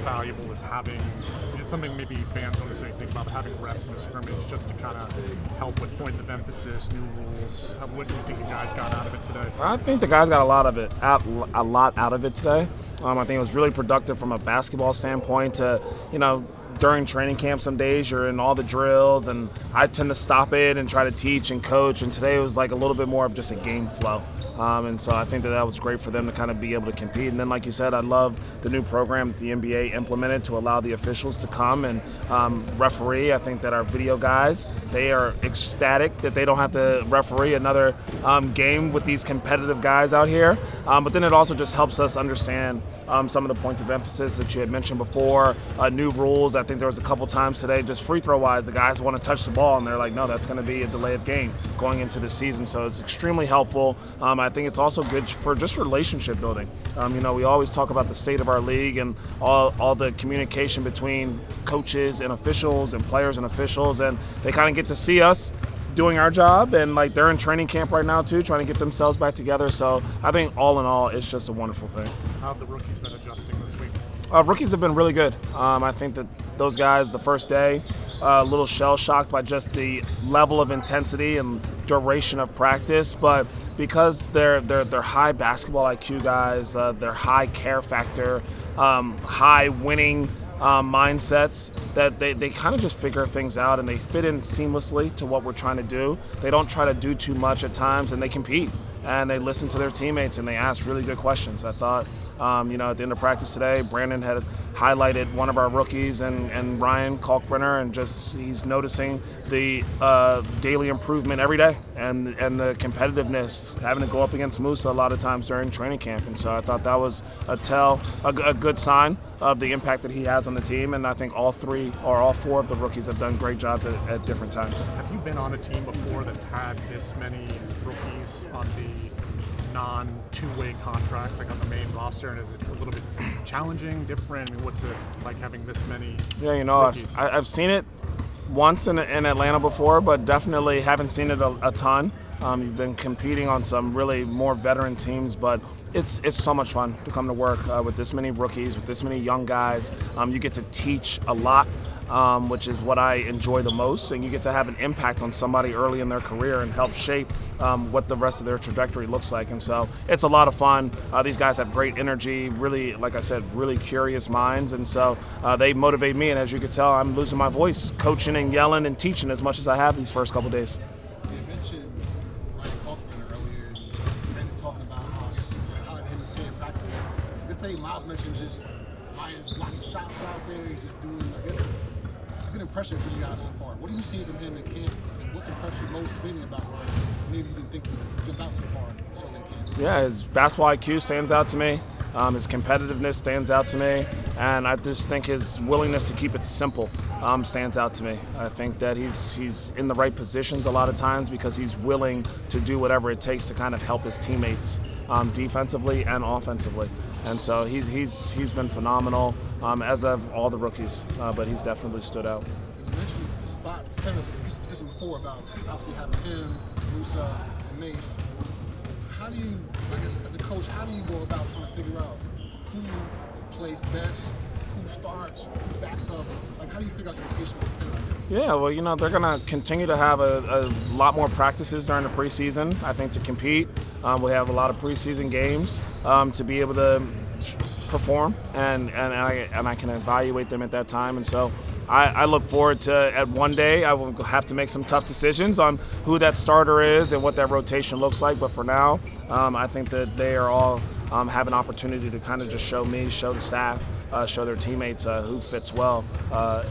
valuable is having, it's something maybe fans don't necessarily think about, but having reps in a scrimmage just to kind of help with points of emphasis, new rules? What do you think the guys got out of it today? I think the guys got a lot out of it today. I think it was really productive from a basketball standpoint to, during training camp some days you're in all the drills and I tend to stop it and try to teach and coach, and today it was like a little bit more of just a game flow. And so I think that was great for them to kind of be able to compete. And then, like you said, I love the new program that the NBA implemented to allow the officials to come and referee. I think that our video guys, they are ecstatic that they don't have to referee another game with these competitive guys out here. But then it also just helps us understand some of the points of emphasis that you had mentioned before, new rules. I think there was a couple times today, just free throw wise, the guys want to touch the ball and they're like, no, that's going to be a delay of game going into the season. So it's extremely helpful. I think it's also good for just relationship building. We always talk about the state of our league and all the communication between coaches and officials and players and officials, and they kind of get to see us doing our job, and like they're in training camp right now too, trying to get themselves back together. So I think all in all, it's just a wonderful thing. How have the rookies been adjusting this week? Rookies have been really good. I think that those guys, the first day, a little shell-shocked by just the level of intensity and duration of practice, but because they're high basketball IQ guys, they're high care factor, high winning mindsets, that they kind of just figure things out and they fit in seamlessly to what we're trying to do. They don't try to do too much at times, and they compete and they listen to their teammates and they ask really good questions. I thought, at the end of practice today, Brandon had highlighted one of our rookies and Ryan Kalkbrenner, and just he's noticing the daily improvement every day and the competitiveness, having to go up against Musa a lot of times during training camp. And so I thought that was a good sign of the impact that he has on the team, and I think all four of the rookies have done great jobs at different times. Have you been on a team before that's had this many rookies on the non-two-way contracts, like on the main roster, and is it a little bit challenging, different? I mean, what's it like having this many rookies? I've seen it once in Atlanta before, but definitely haven't seen it a ton. You've been competing on some really more veteran teams, but it's so much fun to come to work with this many rookies, with this many young guys. You get to teach a lot, which is what I enjoy the most, and you get to have an impact on somebody early in their career and help shape what the rest of their trajectory looks like. And so it's a lot of fun. These guys have great energy, really, like I said, really curious minds, and so they motivate me. And as you can tell, I'm losing my voice coaching and yelling and teaching as much as I have these first couple days. You mentioned Ryan Kalkbrenner earlier, and talking about how him and Ken practice. Yesterday, Miles mentioned just Ryan's blocking shots out there. He's just doing, good impression for you guys so far. What do you see from him in camp? And what's impressed you most about Ryan? Maybe you didn't think he jumped out so far so in camp. Yeah, his basketball IQ stands out to me. His competitiveness stands out to me, and I just think his willingness to keep it simple stands out to me. I think that he's in the right positions a lot of times because he's willing to do whatever it takes to kind of help his teammates defensively and offensively. And so he's been phenomenal, as have all the rookies, but he's definitely stood out. You mentioned the spot center position before about obviously having him, Musa, and Mace. How do you, as a coach, how do you go about trying to figure out who plays best, who starts, who backs up? How do you figure out the rotation with this thing like this? Yeah, well, they're going to continue to have a lot more practices during the preseason, I think, to compete. We have a lot of preseason games to be able to perform, and I can evaluate them at that time. And so I look forward to, at one day, I will have to make some tough decisions on who that starter is and what that rotation looks like. But for now, I think that they are all have an opportunity to kind of just show me, show the staff, show their teammates who fits well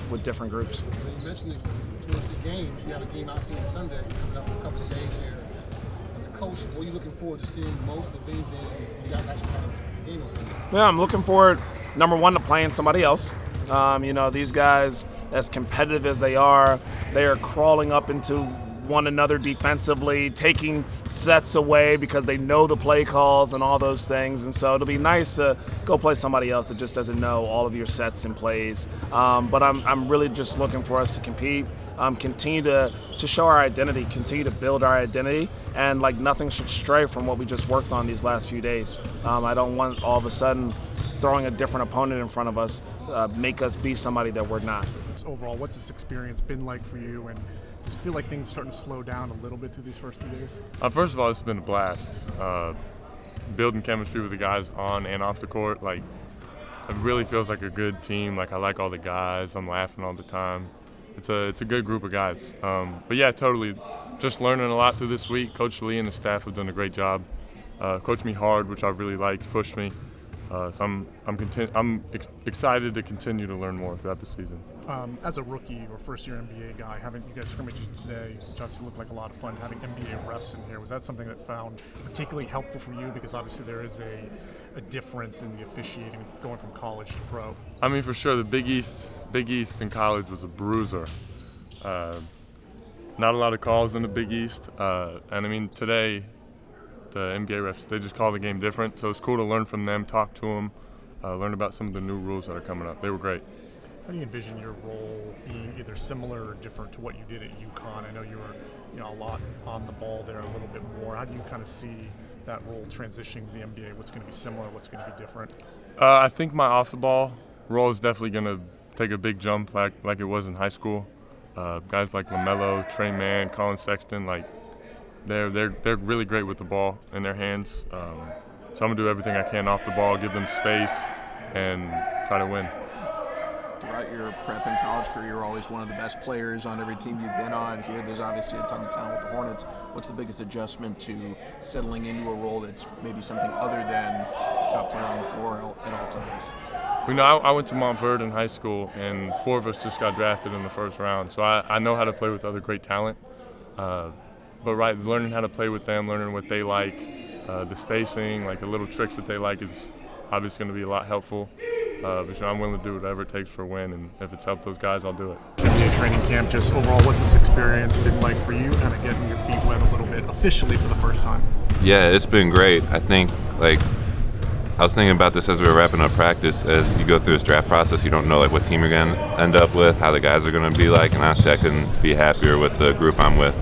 with different groups. You mentioned it towards the games. You have a game obviously on Sunday coming up in a couple of days here. As a coach, what are you looking forward to seeing most of anything you guys actually have a game on Sunday? Yeah, I'm looking forward, number one, to playing somebody else. These guys, as competitive as they are crawling up into one another defensively, taking sets away because they know the play calls and all those things. And so it'll be nice to go play somebody else that just doesn't know all of your sets and plays. But I'm really just looking for us to compete, continue to show our identity, continue to build our identity, and nothing should stray from what we just worked on these last few days. I don't want all of a sudden throwing a different opponent in front of us, make us be somebody that we're not. Overall, what's this experience been like for you, and does it feel like things are starting to slow down a little bit through these first few days? First of all, it's been a blast. Building chemistry with the guys on and off the court, like, it really feels like a good team. Like, I like all the guys. I'm laughing all the time. It's a good group of guys. But yeah, totally. Just learning a lot through this week. Coach Lee and the staff have done a great job. Coached me hard, which I really liked, pushed me. So I'm excited to continue to learn more throughout the season. As a rookie or first-year NBA guy, having you guys scrimmages today, which obviously looked like a lot of fun, having NBA refs in here, was that something that found particularly helpful for you? Because obviously there is a difference in the officiating going from college to pro. I mean, for sure, the Big East in college was a bruiser. Not a lot of calls in the Big East, and I mean today, the NBA refs, they just call the game different, so it's cool to learn from them, talk to them, learn about some of the new rules that are coming up. They were great. How do you envision your role being either similar or different to what you did at UConn? I know you were a lot on the ball there, a little bit more. How do you kind of see that role transitioning to the NBA? What's going to be similar? What's going to be different? I think my off-the-ball role is definitely going to take a big jump like it was in high school. Guys like LaMelo, Trey Mann, Colin Sexton, like, they're really great with the ball in their hands. So I'm going to do everything I can off the ball, give them space, and try to win. Throughout your prep and college career, you're always one of the best players on every team you've been on. Here, there's obviously a ton of talent with the Hornets. What's the biggest adjustment to settling into a role that's maybe something other than top player on the floor at all times? I went to Montverde in high school, and 4 of us just got drafted in the first round. So I know how to play with other great talent. But learning how to play with them, learning what they like, the spacing, like the little tricks that they like is obviously going to be a lot helpful. But I'm willing to do whatever it takes for a win, and if it's helped those guys, I'll do it. NBA training camp, just overall, what's this experience been like for you, kind of getting your feet wet a little bit officially for the first time? Yeah, it's been great. I think, I was thinking about this as we were wrapping up practice. As you go through this draft process, you don't know what team you're going to end up with, how the guys are going to be like, and honestly, I couldn't be happier with the group I'm with.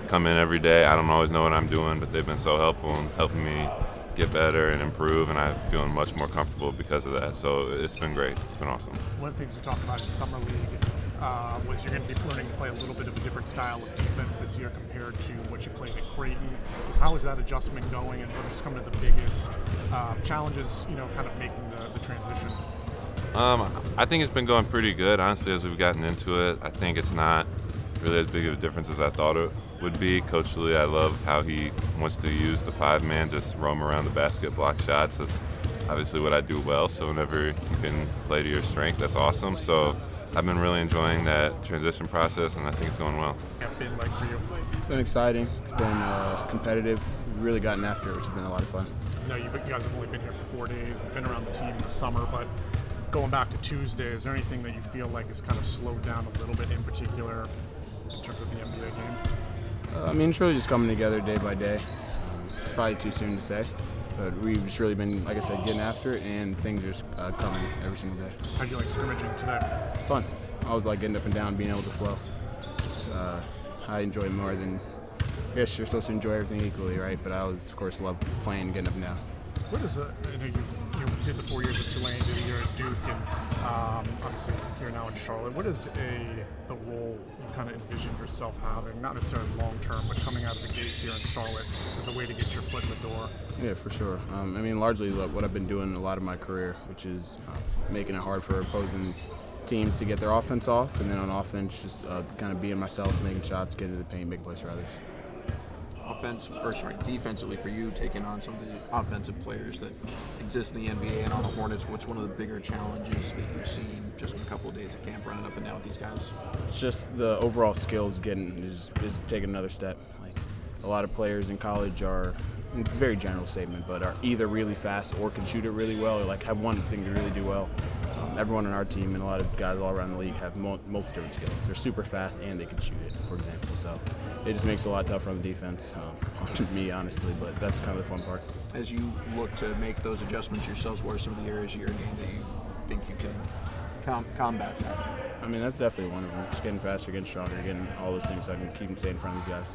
Come in every day. I don't always know what I'm doing, but they've been so helpful in helping me get better and improve, and I'm feeling much more comfortable because of that. So it's been great. It's been awesome. One of the things we talked about in Summer League was you're going to be learning to play a little bit of a different style of defense this year compared to what you played at Creighton. Just how is that adjustment going, and what is some of the biggest challenges, kind of making the transition? I think it's been going pretty good, honestly, as we've gotten into it. I think it's not really as big of a difference as I thought it would be. Coach Lee, I love how he wants to use the 5-man, just roam around the basket, block shots. That's obviously what I do well, so whenever you can play to your strength, that's awesome. So I've been really enjoying that transition process, and I think it's going well. What's it been like for you? It's been exciting. It's been competitive. We've really gotten after it, which has been a lot of fun. I know you guys have only been here for 4 days and been around the team in the summer, but going back to Tuesday, is there anything that you feel like has kind of slowed down a little bit in particular in terms of the NBA game? It's really just coming together day by day. It's probably too soon to say, but we've just really been, like I said, getting after it, and things are just coming every single day. How'd you like scrimmaging today? It's fun. I was getting up and down, being able to flow. I enjoy it more than, I guess you're supposed to enjoy everything equally, right? But I of course, love playing and getting up and down. What is I know you did the 4 years at Tulane, did a year at Duke, and obviously here now in Charlotte. What is the role you kind of envision yourself having, not necessarily long term, but coming out of the gates here in Charlotte as a way to get your foot in the door? Yeah, for sure. Largely what I've been doing a lot of my career, which is making it hard for opposing teams to get their offense off, and then on offense, just kind of being myself, making shots, getting to the paint, making plays for others. Defensively for you, taking on some of the offensive players that exist in the NBA and on the Hornets, what's one of the bigger challenges that you've seen just in a couple of days at camp running up and down with these guys? It's just the overall skills is taking another step. A lot of players in college are, it's a very general statement, but are either really fast or can shoot it really well, or have one thing to really do well. Everyone on our team and a lot of guys all around the league have multiple different skills. They're super fast and they can shoot it, for example. So it just makes it a lot tougher on the defense, on me, honestly, but that's kind of the fun part. As you look to make those adjustments yourselves, what are some of the areas of your game that you think you can combat that? That's definitely one of them. Just getting faster, getting stronger, getting all those things so I can keep them staying in front of these guys.